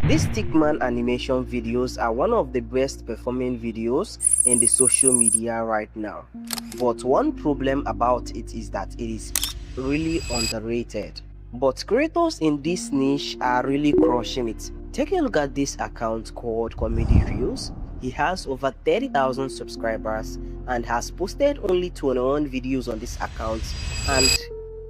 These stickman animation videos are one of the best performing videos in the social media right now. But one problem about it is that it is really underrated. But creators in this niche are really crushing it. Take a look at this account called Comedy Views. He has over 30,000 subscribers and has posted only 21 videos on this account. And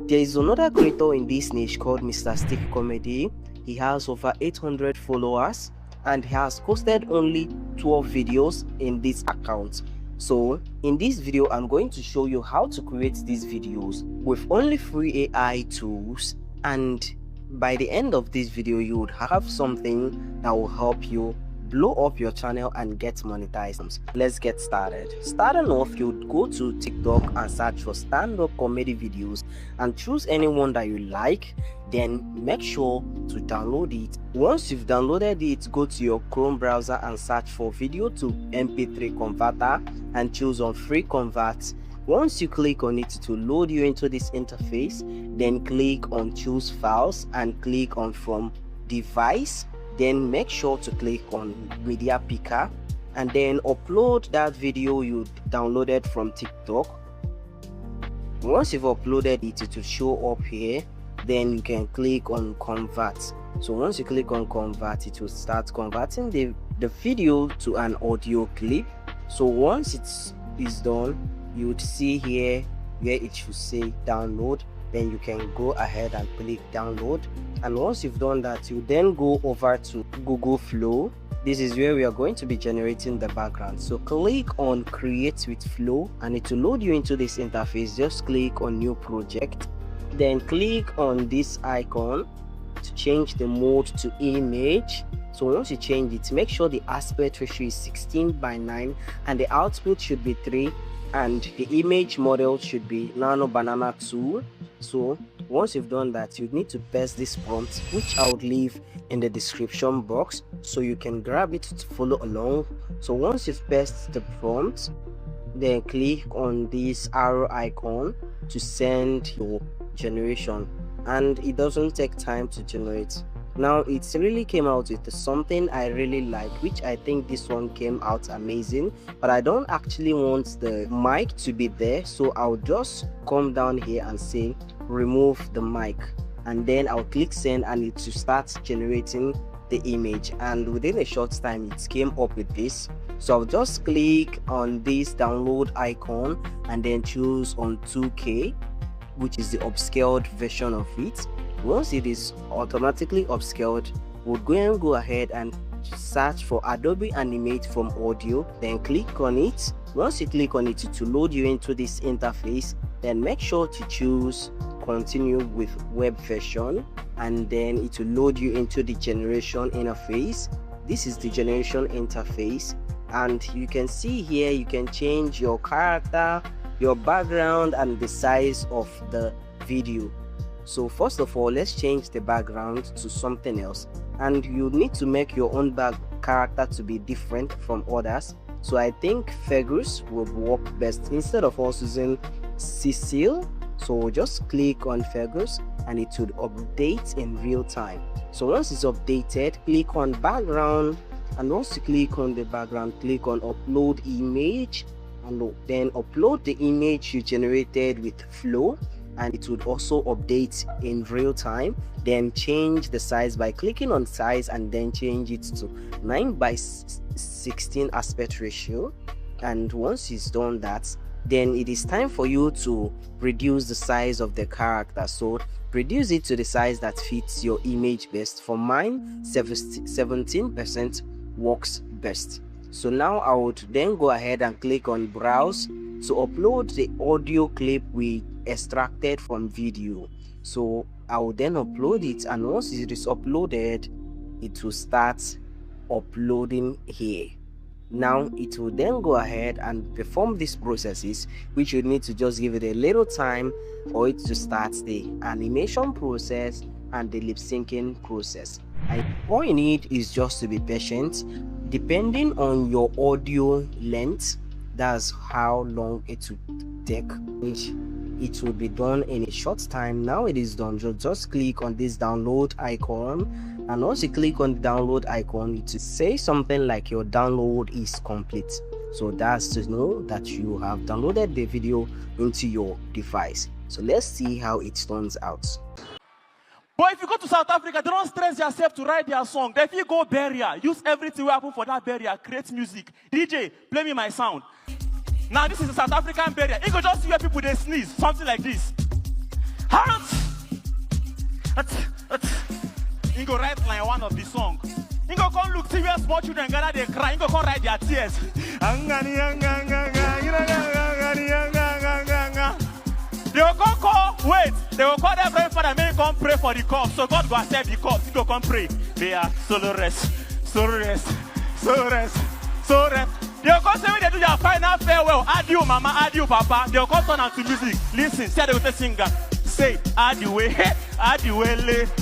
there is another creator in this niche called Mr. Stick Comedy. He has over 800 followers and he has posted only 12 videos in this account. So in this video, I'm going to show you how to create these videos with only free AI tools, and by the end of this video, you would have something that will help you blow up your channel and get monetized. Let's get started. Starting off, you would go to TikTok and search for stand-up comedy videos and choose anyone that you like. Then make sure to download it. Once you've downloaded it, go to your Chrome browser and search for video to MP3 converter and choose on free convert. Once you click on it, to load you into this interface, then click on choose files and click on from device. Then make sure to click on media picker and then upload that video you downloaded from TikTok. Once you've uploaded it, it will show up here. Then you can click on convert. So once you click on convert, it will start converting the video to an audio clip. So once it is done, you would see here where it should say download. Then you can go ahead and click download, and once you've done that, you then go over to Google Flow. This is where we are going to be generating the background. So click on create with Flow and it will load you into this interface. Just click on new project, then click on this icon to change the mode to image. So once you change it, make sure the aspect ratio is 16:9 and the output should be 3 and the image model should be Nano Banana 2. So once you've done that, you need to paste this prompt, which I would leave in the description box so you can grab it to follow along. So once you've pasted the prompt, then click on this arrow icon to send your generation, and it doesn't take time to generate. Now it really came out with something I really like, which I think this one came out amazing, but I don't actually want the mic to be there, so I'll just come down here and say remove the mic, and then I'll click send and it will start generating the image, and within a short time it came up with this. So I'll just click on this download icon and then choose on 2K, which is the upscaled version of it. Once it is automatically upscaled, we'll go ahead and search for Adobe Animate from audio, then click on it. Once you click on it, it will load you into this interface. Then make sure to choose continue with web version, and then it will load you into the generation interface. This is the generation interface, and you can see here you can change your character, your background, and the size of the video. So first of all, let's change the background to something else, and you need to make your own character to be different from others. So I think Fergus will work best instead of us using Cecil. So just click on Fergus and it would update in real time. So once it's updated, click on background, and once you click on the background, click on upload image, and then upload the image you generated with Flow, and it would also update in real time. Then change the size by clicking on size and then change it to 9:16 aspect ratio. And once it's done that, then it is time for you to reduce the size of the character. So reduce it to the size that fits your image best. For mine, 17% works best. So now I would then go ahead and click on browse to upload the audio clip we extracted from video. So I will then upload it, and once it is uploaded, it will start uploading here. Now it will then go ahead and perform these processes, which you need to just give it a little time for it to start the animation process and the lip syncing process. And all you need is just to be patient. Depending on your audio length, that's how long it will take. It will be done in a short time. Now it is done. Just click on this download icon And once you click on the download icon, it will say something like your download is complete. So that's to know that you have downloaded the video into your device. So let's see how it turns out. But if you go to South Africa, they don't stress yourself to write their song. If you go barrier, use everything we happen for that barrier, create music. DJ, play me my sound. Now this is a South African barrier. You go just see where people they sneeze, something like this. You go write line one of the song. You go come look, see where small children gather they cry. You go come write their tears. They will come call, wait, they will call their grandfather, may come pray for the corpse. So God go accept the corpse. You go come pray. They are solo rest, solo rest, solo rest, solo rest. They will come say when they do their final farewell, adieu mama, adieu papa. They will come turn out to music. Listen, see how they will say singer. Say, adieu, adieu,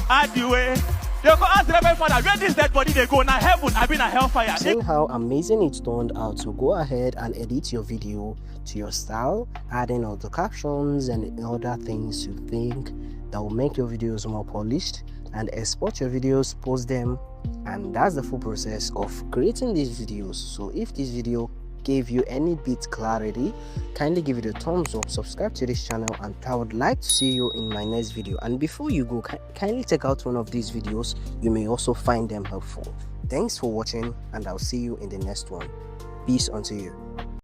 adieu. They will ask the Reverend Father, where this dead body they go? Now heaven, I've been a hellfire. Seeing how amazing it turned out, so go ahead and edit your video to your style, adding all the captions and other things you think that will make your videos more polished, and export your videos, post them, and that's the full process of creating these videos. So if this video gave you any bit clarity, kindly give it a thumbs up, subscribe to this channel, and I would like to see you in my next video. And before you go, kindly check out one of these videos. You may also find them helpful. Thanks for watching, and I'll see you in the next one. Peace unto you.